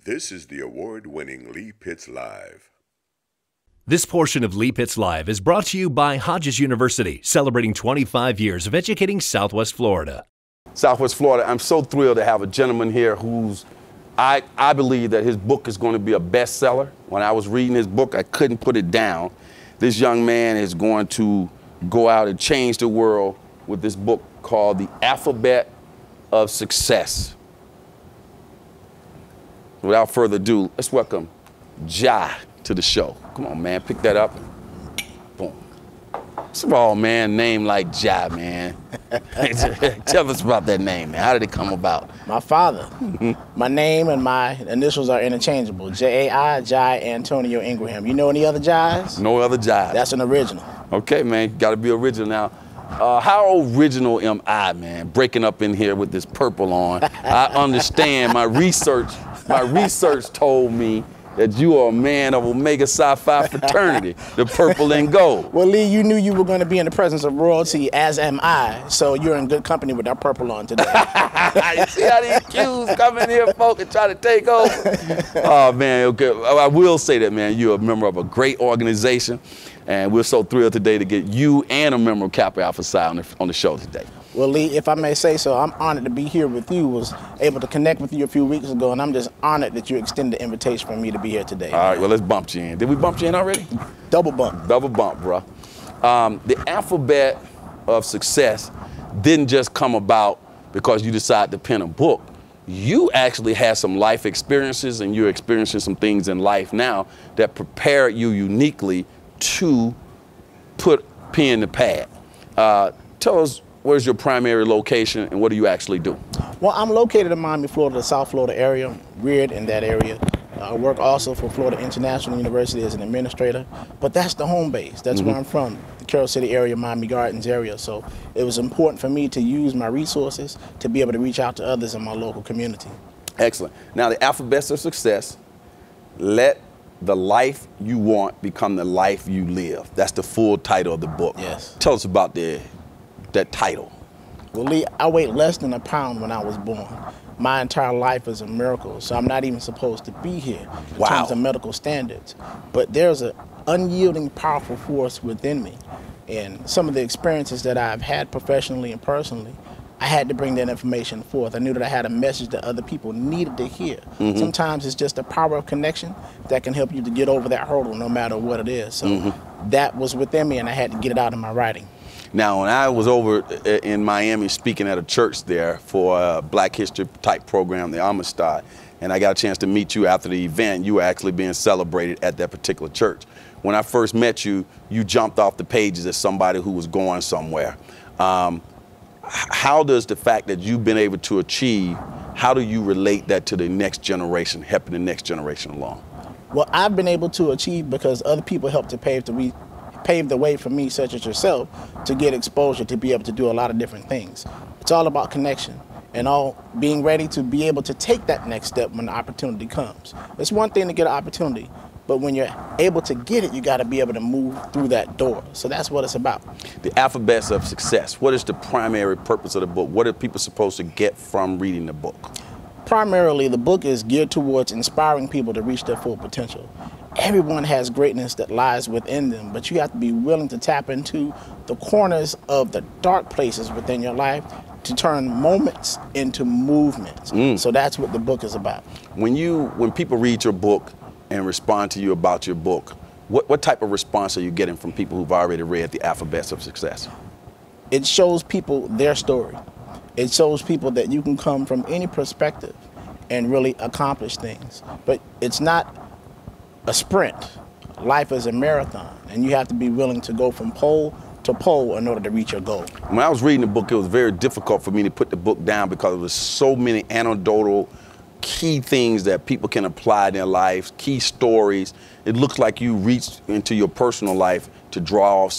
This is the award-winning Lee Pitts Live. This portion of Lee Pitts Live is brought to you by Hodges University, celebrating 25 years of educating Southwest Florida. Southwest Florida, I'm so thrilled to have a gentleman here who's, I believe that his book is going to be a bestseller. When I was reading his book, I couldn't put it down. This young man is going to go out and change the world with this book called The Alphabet of Success. Without further ado, let's welcome Jai to the show. Come on, man, pick that up. Boom. First of all, man, name like Jai, man. Tell us about that name, man. How did it come about? My father. My name and my initials are interchangeable. J-A-I, Jai Antonio Ingraham. You know any other Jais? No other Jai. That's an original. Okay, man, got to be original now. How original am I, man, breaking up in here with this purple on? I understand my research told me that you are a man of Omega Psi Phi fraternity, the purple and gold. Well, Lee, you knew you were going to be in the presence of royalty, as am I, so you're in good company with that purple on today. You see how these Qs come in here, folk, and try to take over? Oh, man, okay. I will say that, man, you're a member of a great organization, and we're so thrilled today to get you and a member of Kappa Alpha Psi on the show today. Well, Lee, if I may say so, I'm honored to be here with you. Was able to connect with you a few weeks ago, and I'm just honored that you extended the invitation for me to be here today. All right, well, let's bump you in. Did we bump you in already? Double bump. Double bump, bro. The alphabet of success didn't just come about because you decided to pen a book. You actually had some life experiences, and you're experiencing some things in life now that prepared you uniquely to put pen to pad. Tell us, where's your primary location and what do you actually do? Well, I'm located in Miami, Florida, the South Florida area, reared in that area. I work also for Florida International University as an administrator, but that's the home base. That's where I'm from, the Carroll City area, Miami Gardens area. So it was important for me to use my resources to be able to reach out to others in my local community. Excellent. Now, the alphabets of success, let the life you want become the life you live. That's the full title of the book. Yes. Tell us about that title. Well, Lee, I weighed less than a pound when I was born. My entire life is a miracle, so I'm not even supposed to be here in terms of medical standards. But there's an unyielding, powerful force within me. And some of the experiences that I've had professionally and personally, I had to bring that information forth. I knew that I had a message that other people needed to hear. Sometimes it's just the power of connection that can help you to get over that hurdle no matter what it is. So that was within me, and I had to get it out in my writing. Now, when I was over in Miami speaking at a church there for a Black History type program, the Amistad, and I got a chance to meet you after the event, you were actually being celebrated at that particular church. When I first met you, you jumped off the pages as somebody who was going somewhere. How does the fact that you've been able to achieve, how do you relate that to the next generation, helping the next generation along? Well, I've been able to achieve because other people helped to pave the way for me, such as yourself, to get exposure, to be able to do a lot of different things. It's all about connection and all being ready to be able to take that next step when the opportunity comes. It's one thing to get an opportunity, but when you're able to get it, you got to be able to move through that door. So that's what it's about. The alphabets of success. What is the primary purpose of the book? What are people supposed to get from reading the book? Primarily, the book is geared towards inspiring people to reach their full potential. Everyone has greatness that lies within them, but you have to be willing to tap into the corners of the dark places within your life to turn moments into movements. So that's what the book is about. When people read your book and respond to you about your book, what type of response are you getting from people who've already read The Alphabets of Success? It shows people their story. It shows people that you can come from any perspective and really accomplish things. But it's not a sprint. Life is a marathon, and you have to be willing to go from pole to pole in order to reach your goal. When I was reading the book, it was very difficult for me to put the book down because there was so many anecdotal key things that people can apply in their lives, key stories. It looks like you reached into your personal life to draw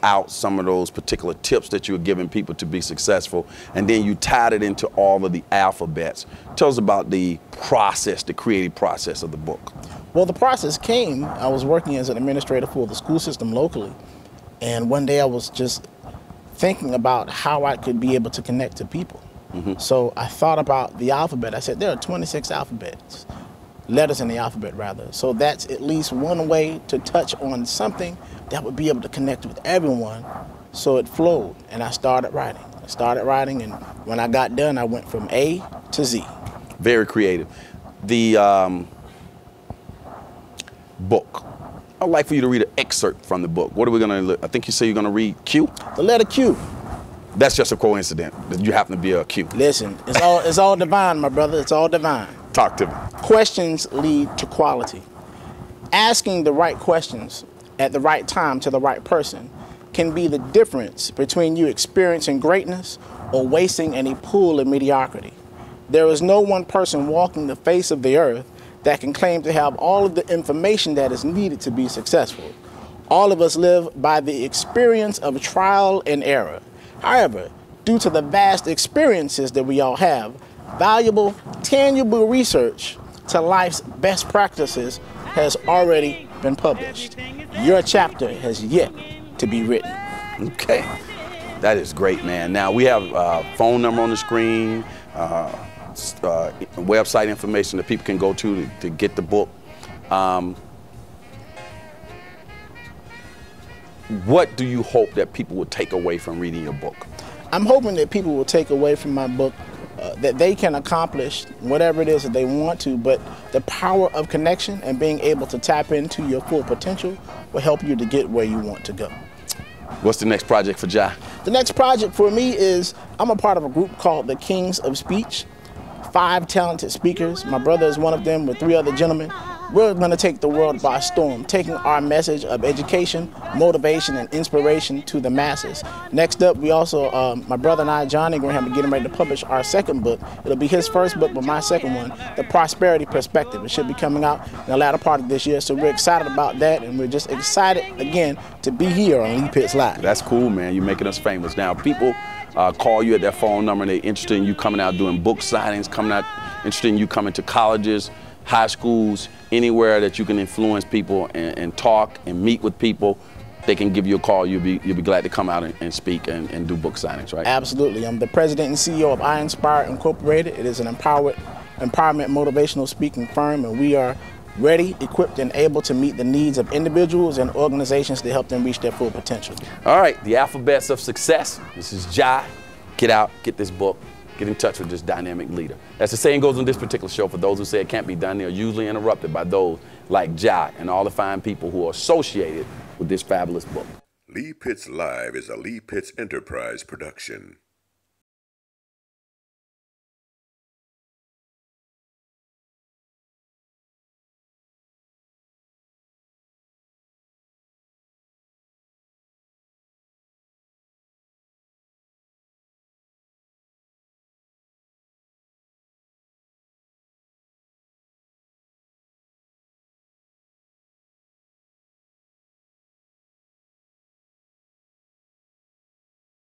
out some of those particular tips that you were giving people to be successful, and then you tied it into all of the alphabets. Tell us about the process, the creative process of the book. Well, the process came, I was working as an administrator for the school system locally, and one day I was just thinking about how I could be able to connect to people. So I thought about the alphabet. I said, there are 26 alphabets. letters in the alphabet, rather. So that's at least one way to touch on something that would be able to connect with everyone. So it flowed, and I started writing. And when I got done, I went from A to Z. Very creative. The book. I'd like for you to read an excerpt from the book. What are we going to, I think you say you're going to read Q? The letter Q. That's just a coincidence that you happen to be a Q. Listen, it's all divine, my brother. It's all divine. Talk to me. Questions lead to quality. Asking the right questions at the right time to the right person can be the difference between you experiencing greatness or wasting in a pool of mediocrity. There is no one person walking the face of the earth that can claim to have all of the information that is needed to be successful. All of us live by the experience of trial and error. However, due to the vast experiences that we all have, valuable, tangible research to life's best practices has already been published. Your chapter has yet to be written. Okay, that is great, man. Now we have a phone number on the screen, website information that people can go to get the book. What do you hope that people will take away from reading your book? I'm hoping that people will take away from my book that they can accomplish whatever it is that they want to, but the power of connection and being able to tap into your full potential will help you to get where you want to go. What's the next project for Jai? The next project for me is I'm a part of a group called the Kings of Speech. 5 talented speakers. My brother is one of them with 3 other gentlemen. We're going to take the world by storm, taking our message of education, motivation, and inspiration to the masses. Next up, we also, my brother and I, John Ingraham, are getting ready to publish our second book. It'll be his first book, but my second one, The Prosperity Perspective. It should be coming out in the latter part of this year, so we're excited about that, and we're just excited, again, to be here on Lee Pitts Live. That's cool, man. You're making us famous. Now, people call you at their phone number, and they're interested in you coming out doing book signings, interested in you coming to colleges, high schools, anywhere that you can influence people and talk and meet with people. They can give you a call. You'll be glad to come out and speak and do book signings, right? Absolutely. I'm the president and CEO of I Inspire Incorporated. It is an empowerment motivational speaking firm, and we are ready, equipped, and able to meet the needs of individuals and organizations to help them reach their full potential. All right, the alphabets of success. This is Jai. Get out, get this book, get in touch with this dynamic leader. As the saying goes on this particular show, for those who say it can't be done, they are usually interrupted by those like Jai and all the fine people who are associated with this fabulous book. Lee Pitts Live is a Lee Pitts Enterprise production.